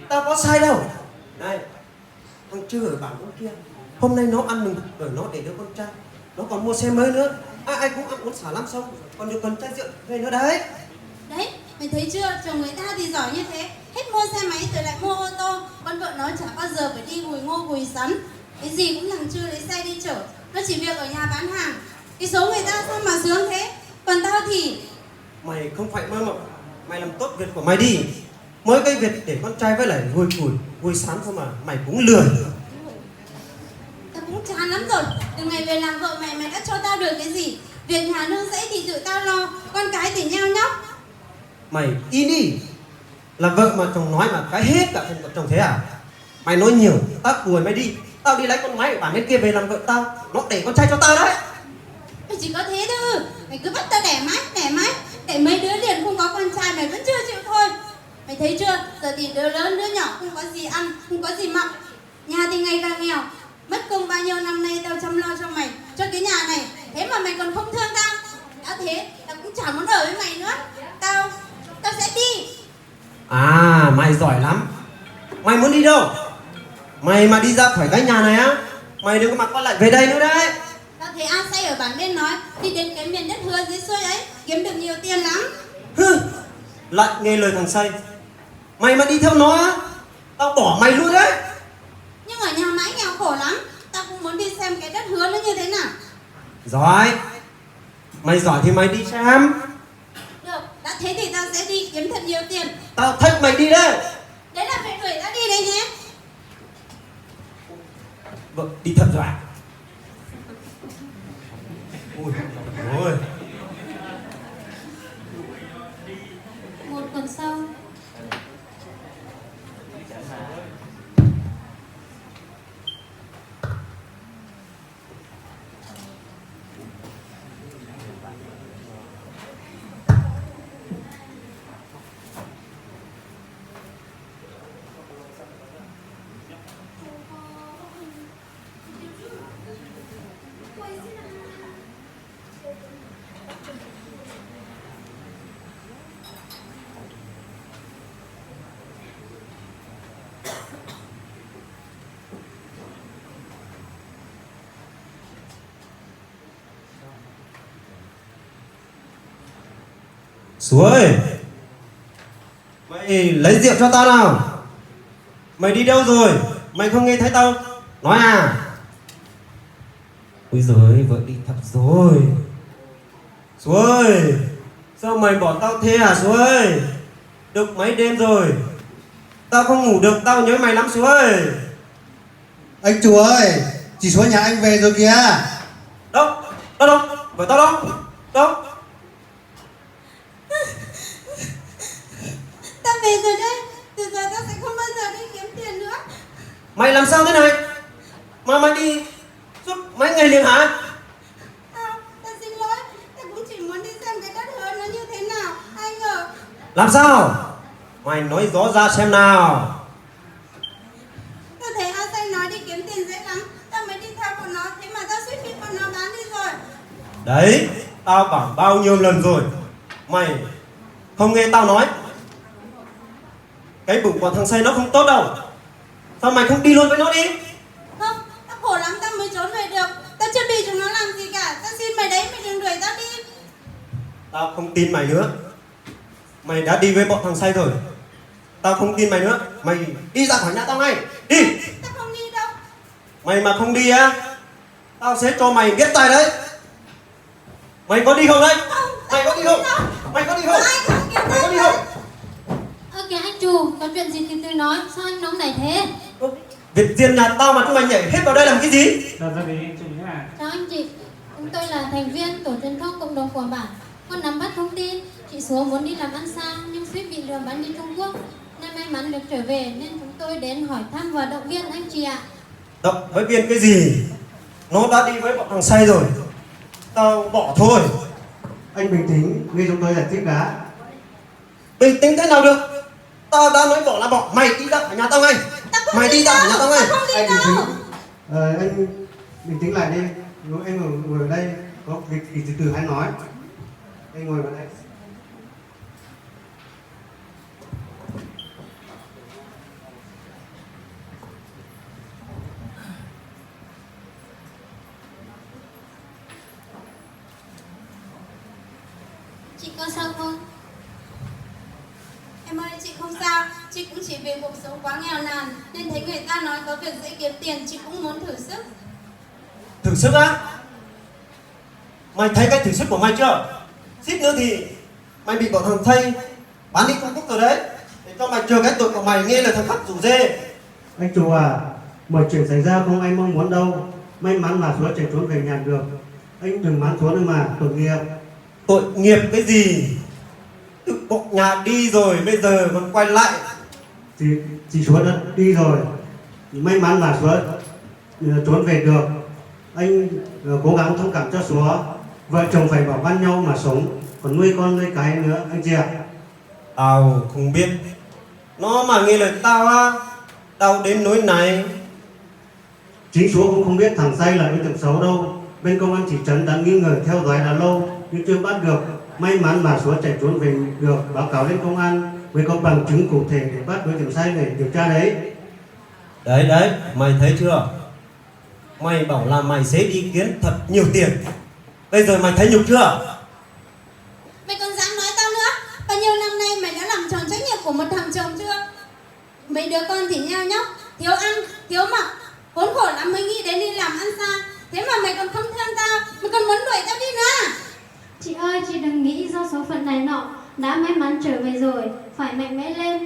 Tao có sai đâu. Này, thằng Trư ở bản bên kia, hôm nay nó ăn mừng rồi nó để đứa con trai. Nó còn mua xe mới nữa. Ai cũng ăn uống xả lắm xong, còn được con trai rượu về nữa đấy. Đấy, mày thấy chưa, chồng người ta thì giỏi như thế, hết mua xe máy rồi lại mua ô tô, con vợ nó chả bao giờ phải đi gùi ngô gùi sắn, cái gì cũng thằng Trư lấy xe đi chở, nó chỉ việc ở nhà bán hàng. Cái số người ta sao mà sướng thế, còn tao thì Mày không phải mơ mộng, mày làm tốt việc của mày đi. Mới cái việc để con trai với lại gùi củi, gùi sắn thôi mà mày cũng lười. tao cũng chán lắm rồi. Từ ngày về làm vợ mày, mày đã cho tao được cái gì? Việc nhà nương rẫy thì tự tao lo, con cái thì nheo nhóc. Mày in đi. Là vợ mà chồng nói mà cái hết cả phần của chồng thế à? Mày nói nhiều, tao đuổi mày đi. Tao đi lấy con máy ở bản bên kia về làm vợ tao. Nó để con trai cho tao đấy. Mày chỉ có thế thôi, mày cứ bắt tao đẻ mãi, để mấy đứa liền không có con trai mày vẫn chưa chịu thôi. Mày thấy chưa, giờ thì đứa lớn đứa nhỏ không có gì ăn, không có gì mặc, nhà thì ngày càng nghèo. Mất công bao nhiêu năm nay tao chăm lo cho mày, cho cái nhà này, thế mà mày còn không thương tao. Đã thế, tao cũng chẳng muốn ở với mày nữa. Tao sẽ đi. À, mày giỏi lắm. Mày muốn đi đâu? Mày mà đi ra khỏi cái nhà này á, mày đừng có mặc quay lại về đây nữa đấy. Tao thấy An Say ở bản bên nói đi đến cái miền đất hứa dưới xuôi ấy kiếm được nhiều tiền lắm. Hừ, lại nghe lời thằng Say. Mày mà đi theo nó á, tao bỏ mày luôn đấy. Nhưng ở nhà mãi nghèo khổ lắm, tao cũng muốn đi xem cái đất hứa nó như thế nào. Giỏi. Mày giỏi thì mày đi xem. Được, đã thế thì tao sẽ đi kiếm thật nhiều tiền. Tao thách mày đi đấy. Đấy là phải đuổi tao đi đấy nhé. Vợ đi thật rồi à? Ôi ôi. Một tuần sau. Sú ơi, mày lấy rượu cho tao nào. Mày đi đâu rồi? Mày không nghe thấy tao nói à? Ôi giời, vợ đi thật rồi. Sú ơi, sao mày bỏ tao thế hả Sú ơi? Được mấy đêm rồi, tao không ngủ được, tao nhớ mày lắm Sú ơi. Anh chủ ơi, chị số nhà anh về rồi kìa. Đâu, đâu, vợ tao đâu? Đâu? Tao về rồi đấy, từ giờ tao sẽ không bao giờ đi kiếm tiền nữa. Mày làm sao thế này? Mà mày đi suốt mấy ngày liền hả? Tao xin lỗi, tao cũng chỉ muốn đi xem cái đất hứa nó như thế nào. Ai ngờ Làm sao? Mày nói rõ ra xem nào. tao thấy An Say nói đi kiếm tiền dễ lắm, tao mới đi theo bọn nó, thế mà tao suýt bị bọn nó bán đi rồi. Đấy, tao bảo bao nhiêu lần rồi. Mày không nghe tao nói. Cái bụng của thằng Say nó không tốt đâu. Sao mày không đi luôn với nó đi? Không, tao khổ lắm tao mới trốn về được. Tao chưa bị chúng nó làm gì cả. Tao xin mày đấy, mày đừng đuổi tao đi. Tao không tin mày nữa. Mày đã đi với bọn thằng Say rồi. Tao không tin mày nữa. Mày đi ra khỏi nhà tao ngay. Đi. Tao không đi đâu. Mày mà không đi á, tao sẽ cho mày biết tay đấy. Mày có đi không đấy? Không, Mày có đi không? Mày có đi không? ai không kiếm Mày có tao đi đâu. không? Kìa anh chủ, có chuyện gì từ từ nói, sao anh nóng nảy thế? Việc riêng nhà tao mà chúng mày nhảy hết vào đây làm cái gì? Chào gia đình anh Trung nhé. Chào anh chị, chúng tôi là thành viên tổ truyền thông cộng đồng của bản. Con nắm bắt thông tin, chị số muốn đi làm ăn xa nhưng suýt bị lừa bán đi Trung Quốc. Nên may mắn được trở về nên chúng tôi đến hỏi thăm và động viên anh chị ạ. Động với viên cái gì? Nó đã đi với bọn thằng Say rồi. Tao bỏ thôi. Anh bình tĩnh, nghe chúng tôi giải thích đã. Bình tĩnh thế nào được? Tao đã nói bỏ là bỏ. Mày đi ra khỏi nhà tao ngay. Tao không Mày đi đi ra đâu, khỏi nhà tao ngay. tao không đi Anh bình đâu. tĩnh. Anh bình tĩnh lại đi. Nếu anh ngồi ở đây, có việc thì từ từ hãy nói. Anh ngồi vào đây. có sao không? Em ơi, chị không sao. Chị cũng chỉ vì cuộc sống quá nghèo nàn nên thấy người ta nói có việc dễ kiếm tiền, chị cũng muốn thử sức. Thử sức á? Mày thấy cái thử sức của mày chưa? Suýt nữa thì mày bị bọn thằng Tây bán đi Trung Quốc rồi đấy. Để cho mày chừa cái tội của mày nghe là thằng Khắc rủ dê. Anh chủ à, mọi chuyện xảy ra không anh mong muốn đâu. May mắn mà Súa chạy trốn về nhà được. Anh đừng mắng Súa nữa mà, tội nghiệp. Tội nghiệp cái gì? Tự bỏ nhà đi rồi bây giờ còn quay lại. Chị Súa đã đi rồi. May mắn mà Súa trốn về được. Anh cố gắng thông cảm cho Súa. Vợ chồng phải bảo ban nhau mà sống, còn nuôi con nuôi cái nữa anh chị ạ. Tao không biết. Nó mà nghe lời tao á, tao đến nỗi này. Chính Súa cũng không biết thằng Say là đối tượng xấu đâu. Bên công an thị trấn đã nghi ngờ theo dõi đã lâu nhưng chưa bắt được. May mắn mà Súa chạy trốn về được, báo cáo lên công an với có bằng chứng cụ thể để bắt đối tượng Say để điều tra đấy. Đấy, mày thấy chưa? Mày bảo là mày sẽ đi kiếm thật nhiều tiền. Bây giờ mày thấy nhục chưa? Mày còn dám nói tao nữa? Bao nhiêu năm nay mày đã làm tròn trách nhiệm của một thằng chồng chưa? Mấy đứa con thì nheo nhóc, thiếu ăn, thiếu mặc, khốn khổ lắm mới nghĩ đến đi làm ăn xa. Thế mà mày còn không thương tao, mày còn muốn đuổi tao đi nữa à? Chị ơi, chị đừng nghĩ do số phận này nọ. Đã may mắn trở về rồi, phải mạnh mẽ lên,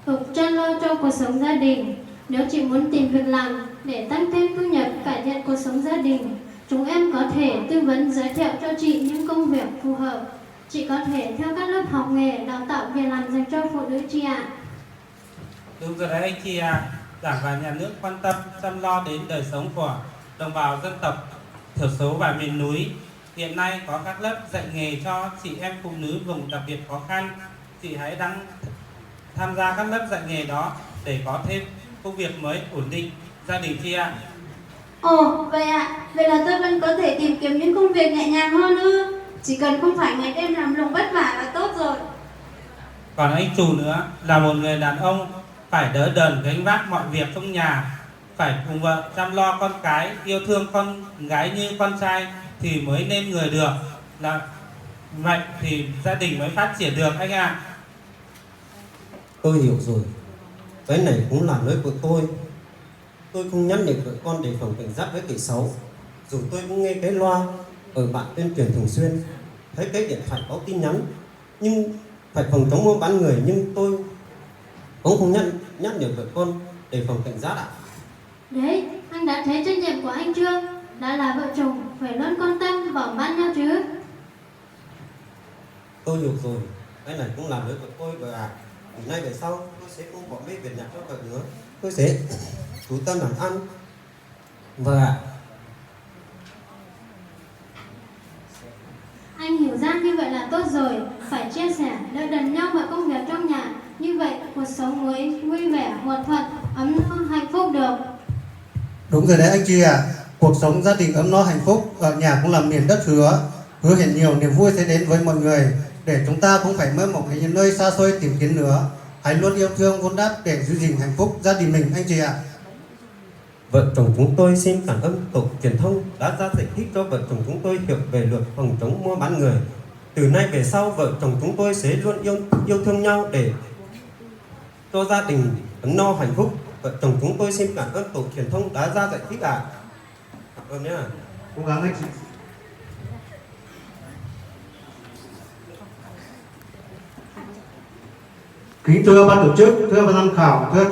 tục chăm lo cho cuộc sống gia đình. Nếu chị muốn tìm việc làm để tăng thêm thu nhập, cải thiện cuộc sống gia đình, chúng em có thể tư vấn giới thiệu cho chị những công việc phù hợp. Chị có thể theo các lớp học nghề, đào tạo việc làm dành cho phụ nữ chị ạ. Đúng rồi đấy anh chị à. Đảng và nhà nước quan tâm chăm lo đến đời sống của đồng bào dân tộc thiểu số và miền núi. Hiện nay có các lớp dạy nghề cho chị em phụ nữ vùng đặc biệt khó khăn. Chị hãy tham gia các lớp dạy nghề đó để có thêm công việc mới ổn định gia đình chị ạ. Ồ, vậy ạ. Vậy là tôi vẫn có thể tìm kiếm những công việc nhẹ nhàng hơn ư? Chỉ cần không phải ngày đêm làm lụng vất vả là tốt rồi. Còn anh chủ nữa là một người đàn ông phải đỡ đần gánh vác mọi việc trong nhà, phải cùng vợ chăm lo con cái, yêu thương con gái như con trai thì mới nên người được. Là vậy thì gia đình mới phát triển được anh ạ. Tôi hiểu rồi. Cái này cũng là lỗi của tôi. Tôi không nhắc nhở vợ con đề phòng cảnh giác với kẻ xấu. Dù tôi cũng nghe cái loa ở bạn tuyên truyền thường xuyên, thấy cái điện thoại có tin nhắn nhưng phải phòng chống mua bán người, nhưng tôi cũng không nhắc nhở vợ con đề phòng cảnh giác ạ. Đấy, anh đã thấy trách nhiệm của anh chưa? Đã là vợ chồng, phải luôn quan tâm, bảo ban nhau chứ. Tôi hiểu rồi. Cái này cũng là lỗi của tôi vợ ạ. Từ nay về sau tôi sẽ không bỏ bê việc nhà cho vợ nữa. Tôi sẽ chú tâm làm ăn. Vâng ạ. Anh hiểu ra như vậy là tốt rồi. Phải chia sẻ, đỡ đần nhau mọi công việc trong nhà. Như vậy cuộc sống mới vui vẻ, hòa thuận, ấm no, hạnh phúc được. Đúng rồi đấy anh chị ạ. Cuộc sống gia đình ấm no hạnh phúc ở nhà cũng là miền đất hứa. Hứa hẹn nhiều niềm vui sẽ đến với mọi người. Để chúng ta không phải mơ mộng ở những nơi xa xôi tìm kiếm nữa. Hãy luôn yêu thương vun đắp để giữ gìn hạnh phúc gia đình mình anh chị ạ. Vợ chồng chúng tôi xin cảm ơn Cục Truyền thông đã ra giải thích cho vợ chồng chúng tôi hiểu về luật phòng chống mua bán người. Từ nay về sau vợ chồng chúng tôi sẽ luôn yêu thương nhau để cho gia đình ấm no hạnh phúc. Vợ chồng chúng tôi xin cảm ơn Cục Truyền thông đã ra giải thích ạ. Cảm ơn nhé. Cố gắng anh chị. Kính thưa ban tổ chức, thưa ban giám khảo, thưa